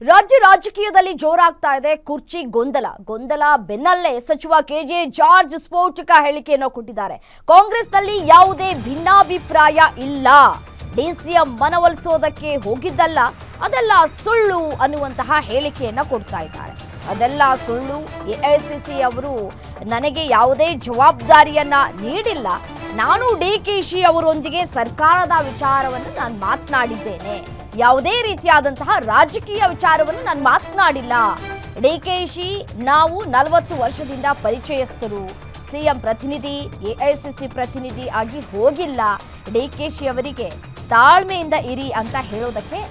ರಾಜ್ಯ ರಾಜಕೀಯದಲ್ಲಿ ಜೋರಾಗ್ತಾ ಇದೆ ಕುರ್ಚಿ ಗೊಂದಲ ಬೆನ್ನಲ್ಲೇ ಸಚಿವ ಕೆಜೆ ಜಾರ್ಜ್ ಸ್ಫೋಟಕ ಹೇಳಿಕೆಯನ್ನು ಕೊಟ್ಟಿದ್ದಾರೆ. ಕಾಂಗ್ರೆಸ್ನಲ್ಲಿ ಯಾವುದೇ ಭಿನ್ನಾಭಿಪ್ರಾಯ ಇಲ್ಲ, ಡಿಸಿಎಂ ಮನವೊಲಿಸೋದಕ್ಕೆ ಹೋಗಿದ್ದಲ್ಲ, ಅದೆಲ್ಲ ಸುಳ್ಳು ಅನ್ನುವಂತಹ ಹೇಳಿಕೆಯನ್ನು ಕೊಡ್ತಾ ಇದ್ದಾರೆ. ಅದೆಲ್ಲ ಸುಳ್ಳು, ಎಐಸಿಸಿ ಅವರು ನನಗೆ ಯಾವುದೇ ಜವಾಬ್ದಾರಿಯನ್ನ ನೀಡಿಲ್ಲ, ನಾನು ಡಿಕೆಶಿ ಅವರೊಂದಿಗೆ ಸರ್ಕಾರದ ವಿಚಾರವನ್ನು ನಾನು ಮಾತನಾಡಿದ್ದೇನೆ, ಯಾವುದೇ ರೀತಿಯಾದಂತಹ ರಾಜಕೀಯ ವಿಚಾರವನ್ನು ನಾನು ಮಾತನಾಡಿಲ್ಲ. ಡಿಕೆಶಿ ನಾವು 40 ವರ್ಷದಿಂದ ಪರಿಚಯಸ್ಥರು, ಸಿಎಂ ಪ್ರತಿನಿಧಿ, ಎಐಸಿಸಿ ಪ್ರತಿನಿಧಿ ಆಗಿ ಹೋಗಿಲ್ಲ. ಡಿಕೆಶಿ ಅವರಿಗೆ ತಾಳ್ಮೆಯಿಂದ ಇರಿ ಅಂತ ಹೇಳೋದಕ್ಕೆ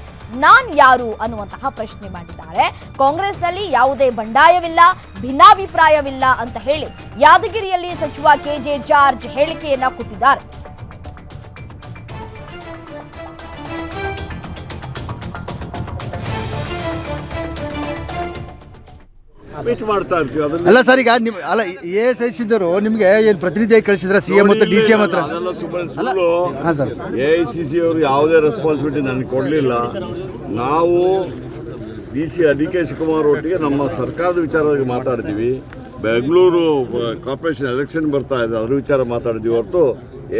ನಾನ್ ಯಾರು ಅನ್ನುವಂತಹ ಪ್ರಶ್ನೆ ಮಾಡಿದ್ದಾರೆ. ಕಾಂಗ್ರೆಸ್ನಲ್ಲಿ ಯಾವುದೇ ಬಂಡಾಯವಿಲ್ಲ, ಭಿನ್ನಾಭಿಪ್ರಾಯವಿಲ್ಲ ಅಂತ ಹೇಳಿ ಯಾದಗಿರಿಯಲ್ಲಿ ಸಚಿವ ಕೆಜೆ ಜಾರ್ಜ್ ಹೇಳಿಕೆಯನ್ನ ಕೊಟ್ಟಿದ್ದಾರೆ. ಅಲ್ಲ ಸರ್, ಈಗ ಅಲ್ಲ ಎಐಸಿಸಿದವರು ನಿಮಗೆ ಏನು ಪ್ರತಿನಿಧಿಯಾಗಿ ಕಳಿಸಿದ್ರ ಸಿಎಂ ಮತ್ತು ಡಿಸಿಎಂ ಹತ್ರ? ಹಾಂ ಸರ್, ಎಐಸಿಸಿ ಅವರು ಯಾವುದೇ ರೆಸ್ಪಾನ್ಸಿಬಿಲಿಟಿ ನನಗೆ ಕೊಡಲಿಲ್ಲ. ನಾವು ಡಿ.ಕೆ. ಶಿವಕುಮಾರ್ ಒಟ್ಟಿಗೆ ನಮ್ಮ ಸರ್ಕಾರದ ವಿಚಾರವಾಗಿ ಮಾತಾಡ್ತೀವಿ. ಬೆಂಗಳೂರು ಕಾರ್ಪೊರೇಷನ್ ಎಲೆಕ್ಷನ್ ಬರ್ತಾ ಇದೆ, ಅದ್ರ ವಿಚಾರ ಮಾತಾಡಿದ್ವಿ ಹೊರತು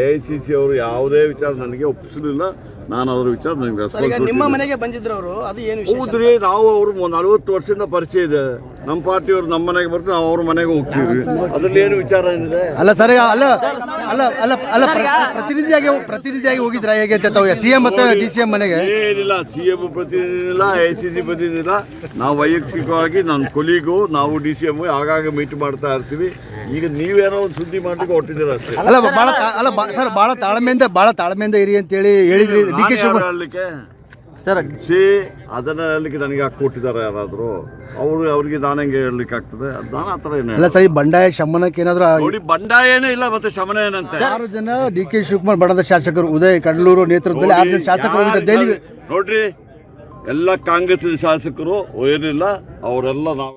ಎಐಸಿಸಿ ಅವರು ಯಾವುದೇ ವಿಚಾರ ನನಗೆ ಒಪ್ಪಿಸಲಿಲ್ಲ. ನಾನು ಅದರ ವಿಚಾರ ನನಗೆ ರೆಸ್ಪಾನ್ಸಿಬಿಲಿಟಿ. ನಿಮ್ಮ ಮನೆಗೆ ಬಂದಿದ್ರು ಅವರು, ಅದು ಏನು ಹೌದ್ರಿ, ನಾವು ಅವರು 40 ವರ್ಷದಿಂದ ಪರಿಚಯ ಇದೆ. ನಮ್ಮ ಪಾರ್ಟಿಯವರು ನಮ್ಮ ಮನೆಗೆ ಬರ್ತೀವಿ, ನಾವು ಅವ್ರ ಮನೆಗೆ ಹೋಗ್ತೀವಿ. ಅದರಲ್ಲಿ ಏನು ವಿಚಾರ ಏನಿದೆ? ಅಲ್ಲ ಸರ್, ಅಲ್ಲ ಅಲ್ಲ ಅಲ್ಲ ಅಲ್ಲ ಪ್ರತಿನಿಧಿಯಾಗಿ ಹೋಗಿದ್ರ ಹೇಗೆ ಅಂತ ತಾವು ಸಿಎಂ ಮತ್ತು ಡಿಸಿಎಂ ಮನೆಗೆ? ಏನಿಲ್ಲ, ಸಿಎಂ ಪ್ರತಿನಿಧಿ ಇಲ್ಲ, ಎಐಸಿಸಿ ಪ್ರತಿನಿಧಿ ಇಲ್ಲ. ನಾವು ವೈಯಕ್ತಿಕವಾಗಿ ನನ್ನ ಕೊಲೀಗು, ನಾವು ಡಿಸಿಎಂ ಆಗಾಗ ಮೀಟ್ ಮಾಡ್ತಾ ಇರ್ತೀವಿ. ಈಗ ನೀವೇನೋ ಒಂದು ಸುದ್ದಿ ಮಾಡ್ಲಿಕ್ಕೆ ಹೊಟ್ಟಿದ್ದೀರ ಅಷ್ಟೇ. ಅಲ್ಲ ಸರ್, ಭಾಳ ತಾಳ್ಮೆಯಿಂದ ಇರಿ ಅಂತೇಳಿ ಹೇಳಿದ್ರಿ ಡಿ.ಕೆ. ಶಿವಕುಮಾರ್. ಹೇಳಲಿಕ್ಕೆ ಅದನ್ನ ಹೇಳಲಿಕ್ಕೆ ನನಗೆ ಹಾಕಿ ಕೊಟ್ಟಿದ್ದಾರೆ ಯಾರಾದರೂ? ಅವ್ರಿಗೆ ನಾನು ಹೆಂಗೆ ಹೇಳಲಿಕ್ಕೆ ಆಗ್ತದೆ? ನಾನು ಆ ಥರ ಏನು ಅಲ್ಲ ಸರ್, ಈ ಬಂಡಾಯ ಶಮನಕ್ಕೆ ಏನಾದರೂ ನೋಡಿ, ಬಂಡಾಯ ಏನೂ ಇಲ್ಲ, ಮತ್ತೆ ಶಮನ ಏನಂತೆ? 6 ಜನ ಡಿ.ಕೆ. ಶಿವಕುಮಾರ್ ಬಣದ ಶಾಸಕರು, ಉದಯ್ ಕಡಲೂರು ನೇತೃತ್ವದಲ್ಲಿ 6 ಜನ ಶಾಸಕರು ಜೈಲಿಗೆ. ನೋಡ್ರಿ, ಎಲ್ಲ ಕಾಂಗ್ರೆಸ್ ಶಾಸಕರು ಏನಿಲ್ಲ, ಅವರೆಲ್ಲ ನಾವು